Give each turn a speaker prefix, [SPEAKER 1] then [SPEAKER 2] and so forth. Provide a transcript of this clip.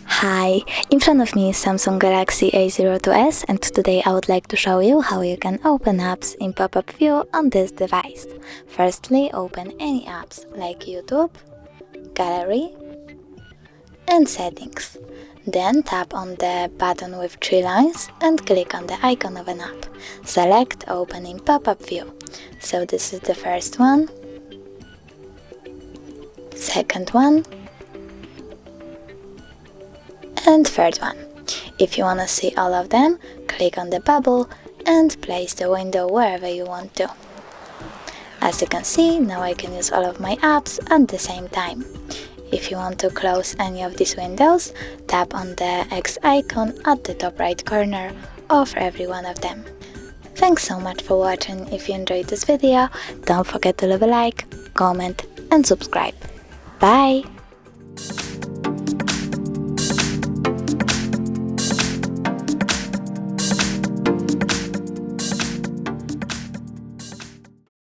[SPEAKER 1] Hi, in front of me is Samsung Galaxy A02s, and today I would like to show you how you can open apps in pop-up view on this device. Firstly, open any apps like YouTube, Gallery and Settings. Then tap on the button with 3 lines and click on the icon of an app. Select Open in pop-up view. So this is the first one, second one, and third one. If you want to see all of them, click on the bubble and place the window wherever you want to. As you can see, now I can use all of my apps at the same time. If you want to close any of these windows, tap on the X icon at the top right corner of every one of them. Thanks so much for watching. If you enjoyed this video, don't forget to leave a like, comment and subscribe. Bye!